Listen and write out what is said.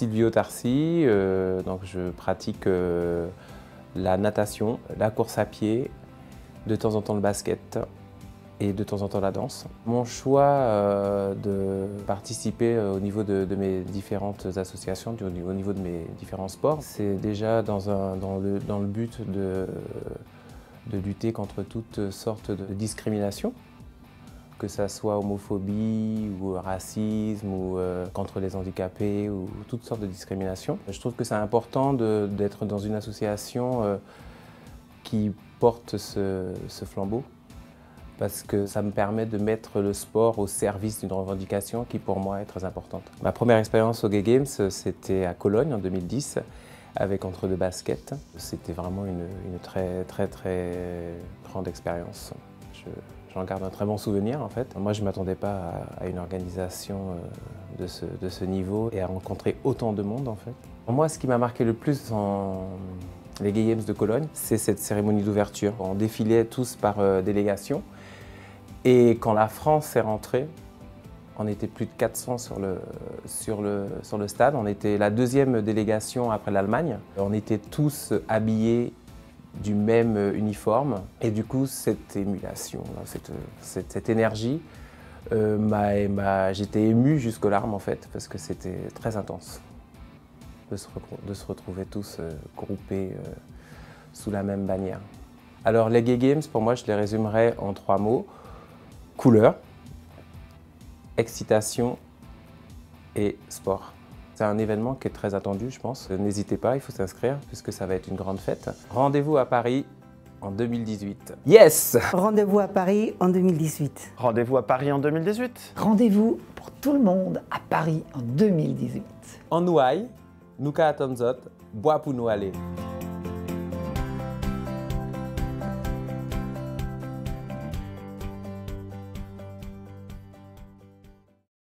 Silvio Tarsi, donc je pratique la natation, la course à pied, de temps en temps le basket et de temps en temps la danse. Mon choix de participer au niveau de mes différentes associations, au niveau de mes différents sports, c'est déjà dans le but de lutter contre toutes sortes de discriminations, que ça soit homophobie ou racisme ou contre les handicapés ou toutes sortes de discriminations. Je trouve que c'est important d'être dans une association qui porte ce flambeau, parce que ça me permet de mettre le sport au service d'une revendication qui pour moi est très importante. Ma première expérience aux Gay Games, c'était à Cologne en 2010 avec Entre deux baskets. C'était vraiment une très grande expérience. J'en garde un très bon souvenir en fait. Moi je ne m'attendais pas à une organisation de ce niveau et à rencontrer autant de monde en fait. Moi ce qui m'a marqué le plus dans les Gay Games de Cologne, c'est cette cérémonie d'ouverture. On défilait tous par délégation et quand la France est rentrée, on était plus de 400 sur le stade. On était la deuxième délégation après l'Allemagne. On était tous habillés du même uniforme. Et du coup, cette émulation, cette énergie, j'étais ému jusqu'aux larmes en fait, parce que c'était très intense de se retrouver tous groupés sous la même bannière. Alors les Gay Games, pour moi, je les résumerais en 3 mots. Couleur, excitation et sport. C'est un événement qui est très attendu, je pense. N'hésitez pas, il faut s'inscrire puisque ça va être une grande fête. Rendez-vous à Paris en 2018. Yes! Rendez-vous à Paris en 2018. Rendez-vous à Paris en 2018. Rendez-vous pour tout le monde à Paris en 2018. En Nouaille, nous ka attendons, bois pour nous aller.